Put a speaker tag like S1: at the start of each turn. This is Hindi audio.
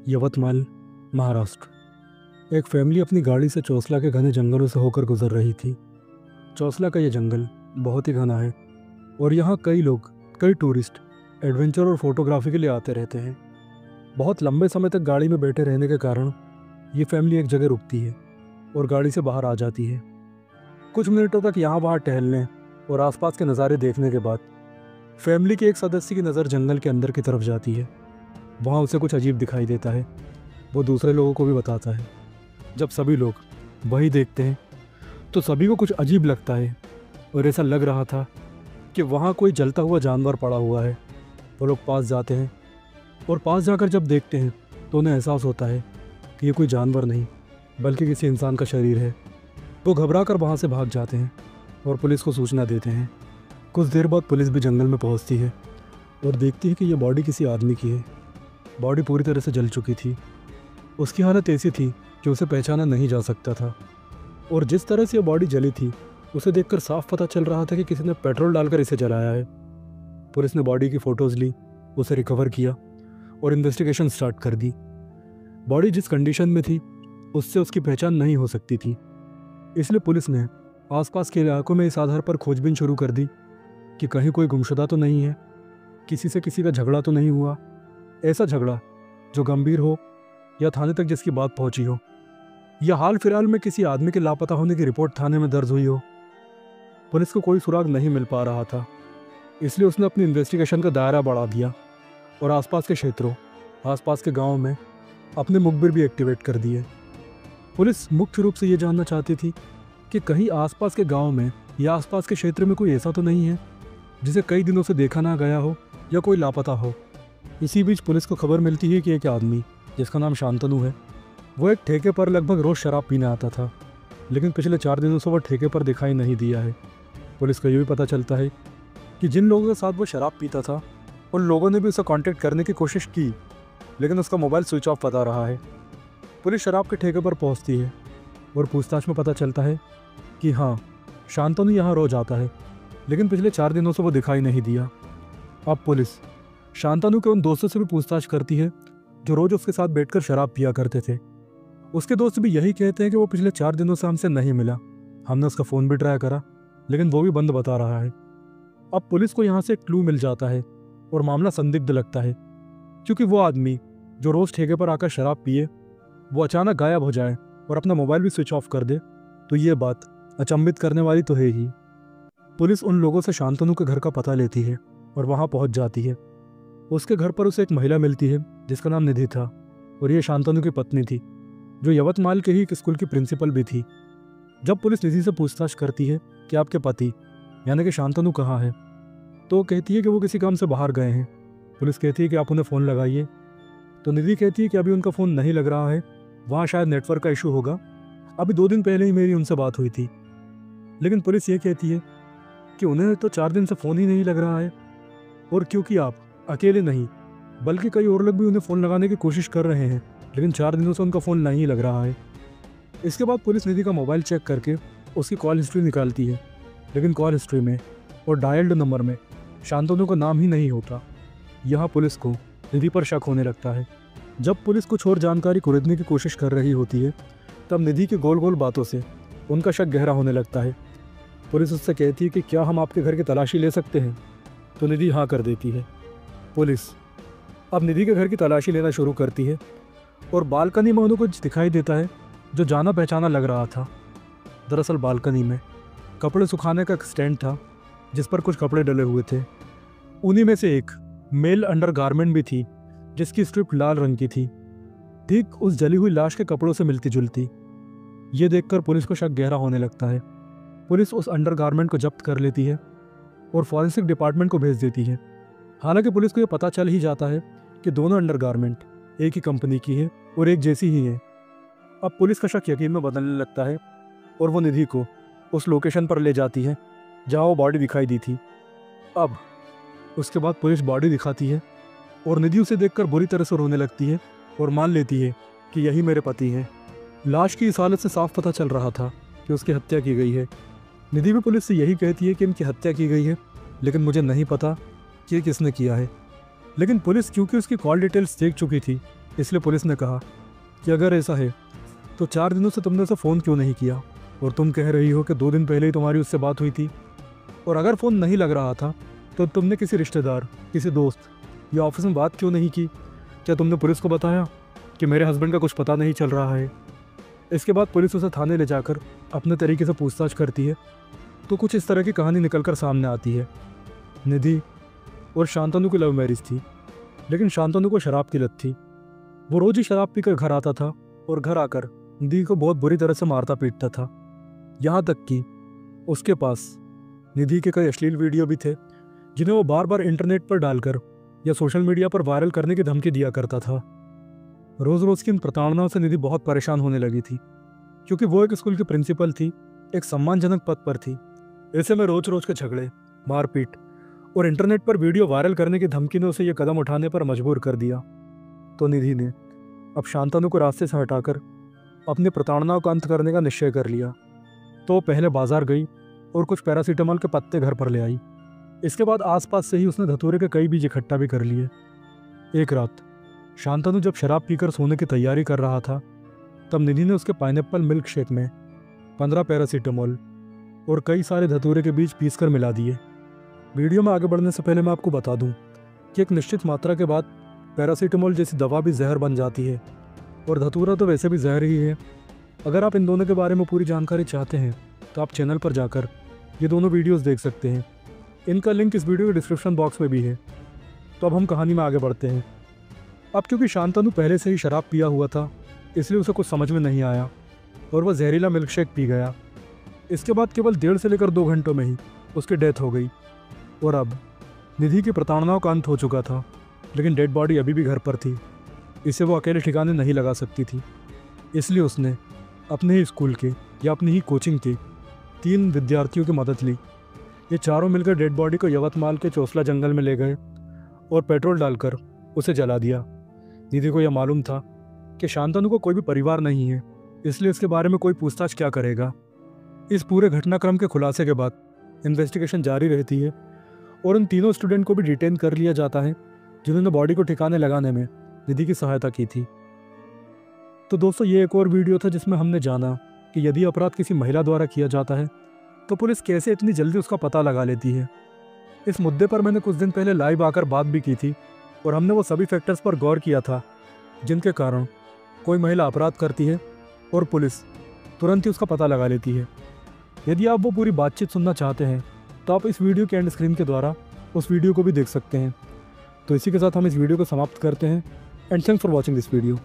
S1: यवतमाल, महाराष्ट्र। एक फैमिली अपनी गाड़ी से चौसला के घने जंगलों से होकर गुजर रही थी। चौसला का यह जंगल बहुत ही घना है और यहाँ कई टूरिस्ट एडवेंचर और फोटोग्राफी के लिए आते रहते हैं। बहुत लंबे समय तक गाड़ी में बैठे रहने के कारण ये फैमिली एक जगह रुकती है और गाड़ी से बाहर आ जाती है। कुछ मिनटों तक यहाँ वहाँ टहलने और आसपास के नज़ारे देखने के बाद फैमिली के एक सदस्य की नज़र जंगल के अंदर की तरफ जाती है। वहाँ उसे कुछ अजीब दिखाई देता है। वो दूसरे लोगों को भी बताता है। जब सभी लोग वही देखते हैं तो सभी को कुछ अजीब लगता है और ऐसा लग रहा था कि वहाँ कोई जलता हुआ जानवर पड़ा हुआ है। वो लोग पास जाते हैं और पास जाकर जब देखते हैं तो उन्हें एहसास होता है कि ये कोई जानवर नहीं बल्कि किसी इंसान का शरीर है। वो घबरा कर वहाँ से भाग जाते हैं और पुलिस को सूचना देते हैं। कुछ देर बाद पुलिस भी जंगल में पहुँचती है और देखती है कि यह बॉडी किसी आदमी की है। बॉडी पूरी तरह से जल चुकी थी। उसकी हालत ऐसी थी कि उसे पहचाना नहीं जा सकता था और जिस तरह से यह बॉडी जली थी उसे देखकर साफ पता चल रहा था कि किसी ने पेट्रोल डालकर इसे जलाया है। पुलिस ने बॉडी की फ़ोटोज़ ली, उसे रिकवर किया और इन्वेस्टिगेशन स्टार्ट कर दी। बॉडी जिस कंडीशन में थी उससे उसकी पहचान नहीं हो सकती थी, इसलिए पुलिस ने आसपास के इलाकों में इस आधार पर खोजबीन शुरू कर दी कि कहीं कोई गुमशुदा तो नहीं है, किसी से किसी का झगड़ा तो नहीं हुआ, ऐसा झगड़ा जो गंभीर हो या थाने तक जिसकी बात पहुंची हो, या हाल फिलहाल में किसी आदमी के लापता होने की रिपोर्ट थाने में दर्ज हुई हो। पुलिस को कोई सुराग नहीं मिल पा रहा था, इसलिए उसने अपनी इन्वेस्टिगेशन का दायरा बढ़ा दिया और आसपास के क्षेत्रों, आसपास के गाँव में अपने मुखबिर भी एक्टिवेट कर दिए। पुलिस मुख्य रूप से ये जानना चाहती थी कि कहीं आसपास के गांव में या आसपास के क्षेत्र में कोई ऐसा तो नहीं है जिसे कई दिनों से देखा ना गया हो या कोई लापता हो। इसी बीच पुलिस को खबर मिलती है कि एक आदमी जिसका नाम शांतनु है, वो एक ठेके पर लगभग रोज़ शराब पीने आता था, लेकिन पिछले 4 दिनों से वो ठेके पर दिखाई नहीं दिया है। पुलिस को ये भी पता चलता है कि जिन लोगों के साथ वो शराब पीता था उन लोगों ने भी उसे कांटेक्ट करने की कोशिश की, लेकिन उसका मोबाइल स्विच ऑफ बता रहा है। पुलिस शराब के ठेके पर पहुंचती है और पूछताछ में पता चलता है कि हाँ, शांतनु यहाँ रोज आता है, लेकिन पिछले 4 दिनों से वो दिखाई नहीं दिया। अब पुलिस शांतनु के उन दोस्तों से भी पूछताछ करती है जो रोज उसके साथ बैठकर शराब पिया करते थे। उसके दोस्त भी यही कहते हैं कि वो पिछले 4 दिनों से हमसे नहीं मिला। हमने उसका फ़ोन भी ट्राई करा, लेकिन वो भी बंद बता रहा है। अब पुलिस को यहाँ से एक क्लू मिल जाता है और मामला संदिग्ध लगता है, क्योंकि वो आदमी जो रोज़ ठेके पर आकर शराब पिए वो अचानक गायब हो जाए और अपना मोबाइल भी स्विच ऑफ कर दे, तो ये बात अचंभित करने वाली तो है ही। पुलिस उन लोगों से शांतनु के घर का पता लेती है और वहाँ पहुँच जाती है। उसके घर पर उसे एक महिला मिलती है जिसका नाम निधि था और ये शांतनु की पत्नी थी, जो यवतमाल के ही एक स्कूल की प्रिंसिपल भी थी। जब पुलिस निधि से पूछताछ करती है कि आपके पति यानी कि शांतनु कहाँ है, तो वो कहती है कि वो किसी काम से बाहर गए हैं। पुलिस कहती है कि आप उन्हें फ़ोन लगाइए, तो निधि कहती है कि अभी उनका फ़ोन नहीं लग रहा है, वहाँ शायद नेटवर्क का इशू होगा, अभी 2 दिन पहले ही मेरी उनसे बात हुई थी। लेकिन पुलिस ये कहती है कि उन्हें तो 4 दिन से फ़ोन ही नहीं लग रहा है, और क्योंकि आप अकेले नहीं बल्कि कई और लोग भी उन्हें फ़ोन लगाने की कोशिश कर रहे हैं, लेकिन 4 दिनों से उनका फ़ोन नहीं लग रहा है। इसके बाद पुलिस निधि का मोबाइल चेक करके उसकी कॉल हिस्ट्री निकालती है, लेकिन कॉल हिस्ट्री में और डायल्ड नंबर में शांतनु का नाम ही नहीं होता। यहाँ पुलिस को निधि पर शक होने लगता है। जब पुलिस कुछ और जानकारी कुरेदने की कोशिश कर रही होती है, तब निधि की गोल गोल बातों से उनका शक गहरा होने लगता है। पुलिस उससे कहती है कि क्या हम आपके घर की तलाशी ले सकते हैं, तो निधि हाँ कर देती है। पुलिस अब निधि के घर की तलाशी लेना शुरू करती है और बालकनी में उन्हें कुछ दिखाई देता है जो जाना पहचाना लग रहा था। दरअसल बालकनी में कपड़े सुखाने का एक स्टैंड था जिस पर कुछ कपड़े डले हुए थे। उन्हीं में से एक मेल अंडरगारमेंट भी थी जिसकी स्ट्रिप लाल रंग की थी, ठीक उस जली हुई लाश के कपड़ों से मिलती जुलती। ये देखकर पुलिस को शक गहरा होने लगता है। पुलिस उस अंडरगारमेंट को जब्त कर लेती है और फॉरेंसिक डिपार्टमेंट को भेज देती है। हालांकि पुलिस को यह पता चल ही जाता है कि दोनों अंडरगारमेंट एक ही कंपनी की है और एक जैसी ही है। अब पुलिस का शक यकीन में बदलने लगता है और वो निधि को उस लोकेशन पर ले जाती है जहाँ वो बॉडी दिखाई दी थी। अब उसके बाद पुलिस बॉडी दिखाती है और निधि उसे देखकर बुरी तरह से रोने लगती है और मान लेती है कि यही मेरे पति हैं। लाश की इस हालत से साफ पता चल रहा था कि उसकी हत्या की गई है। निधि भी पुलिस से यही कहती है कि इनकी हत्या की गई है, लेकिन मुझे नहीं पता कि ये किसने किया है। लेकिन पुलिस क्योंकि उसकी कॉल डिटेल्स देख चुकी थी, इसलिए पुलिस ने कहा कि अगर ऐसा है तो 4 दिनों से तुमने उसे फ़ोन क्यों नहीं किया, और तुम कह रही हो कि 2 दिन पहले ही तुम्हारी उससे बात हुई थी। और अगर फ़ोन नहीं लग रहा था तो तुमने किसी रिश्तेदार, किसी दोस्त या ऑफिस में बात क्यों नहीं की? क्या तुमने पुलिस को बताया कि मेरे हस्बैंड का कुछ पता नहीं चल रहा है? इसके बाद पुलिस उसे थाने ले जाकर अपने तरीके से पूछताछ करती है तो कुछ इस तरह की कहानी निकल कर सामने आती है। निधि और शांतनु की लव मैरिज थी, लेकिन शांतनु को शराब की लत थी। वो रोज़ ही शराब पीकर घर आता था और घर आकर निधि को बहुत बुरी तरह से मारता पीटता था। यहाँ तक कि उसके पास निधि के कई अश्लील वीडियो भी थे जिन्हें वो बार बार इंटरनेट पर डालकर या सोशल मीडिया पर वायरल करने की धमकी दिया करता था। रोज़ रोज़ की इन प्रताड़नाओं से निधि बहुत परेशान होने लगी थी, क्योंकि वो एक स्कूल की प्रिंसिपल थी, एक सम्मानजनक पद पर थी। ऐसे में रोज रोज के झगड़े, मारपीट और इंटरनेट पर वीडियो वायरल करने की धमकी ने उसे ये कदम उठाने पर मजबूर कर दिया। तो निधि ने अब शांतनु को रास्ते से हटाकर अपनी प्रताड़नाओं का अंत करने का निश्चय कर लिया। तो वो पहले बाजार गई और कुछ पैरासीटामोल के पत्ते घर पर ले आई। इसके बाद आसपास से ही उसने धतूरे के कई बीज इकट्ठा भी कर लिए। एक रात शांतनु जब शराब पीकर सोने की तैयारी कर रहा था, तब निधि ने उसके पाइनएप्पल मिल्क शेक में 15 पैरासीटामोल और कई सारे धतूरे के बीज पीसकर मिला दिए। वीडियो में आगे बढ़ने से पहले मैं आपको बता दूं कि एक निश्चित मात्रा के बाद पैरासीटामोल जैसी दवा भी जहर बन जाती है, और धतूरा तो वैसे भी जहर ही है। अगर आप इन दोनों के बारे में पूरी जानकारी चाहते हैं तो आप चैनल पर जाकर ये दोनों वीडियोस देख सकते हैं। इनका लिंक इस वीडियो के डिस्क्रिप्शन बॉक्स में भी है। तो अब हम कहानी में आगे बढ़ते हैं। अब क्योंकि शांतनु पहले से ही शराब पिया हुआ था, इसलिए उसे कुछ समझ में नहीं आया और वह जहरीला मिल्क शेक पी गया। इसके बाद केवल 1.5 से लेकर 2 घंटों में ही उसकी डेथ हो गई। और अब निधि की प्रताड़नाओं का अंत हो चुका था, लेकिन डेड बॉडी अभी भी घर पर थी। इसे वो अकेले ठिकाने नहीं लगा सकती थी, इसलिए उसने अपने ही स्कूल के या अपनी ही कोचिंग के 3 विद्यार्थियों की मदद ली। ये चारों मिलकर डेड बॉडी को यवतमाल के चोसला जंगल में ले गए और पेट्रोल डालकर उसे जला दिया। निधि को यह मालूम था कि शांतनु को कोई भी परिवार नहीं है, इसलिए इसके बारे में कोई पूछताछ क्या करेगा। इस पूरे घटनाक्रम के खुलासे के बाद इन्वेस्टिगेशन जारी रहती है और उन तीनों स्टूडेंट को भी डिटेन कर लिया जाता है जिन्होंने बॉडी को ठिकाने लगाने में निधि की सहायता की थी। तो दोस्तों, ये एक और वीडियो था जिसमें हमने जाना कि यदि अपराध किसी महिला द्वारा किया जाता है तो पुलिस कैसे इतनी जल्दी उसका पता लगा लेती है। इस मुद्दे पर मैंने कुछ दिन पहले लाइव आकर बात भी की थी और हमने वो सभी फैक्टर्स पर गौर किया था जिनके कारण कोई महिला अपराध करती है और पुलिस तुरंत ही उसका पता लगा लेती है। यदि आप वो पूरी बातचीत सुनना चाहते हैं तो आप इस वीडियो के एंड स्क्रीन के द्वारा उस वीडियो को भी देख सकते हैं। तो इसी के साथ हम इस वीडियो को समाप्त करते हैं। And thanks for watching this video.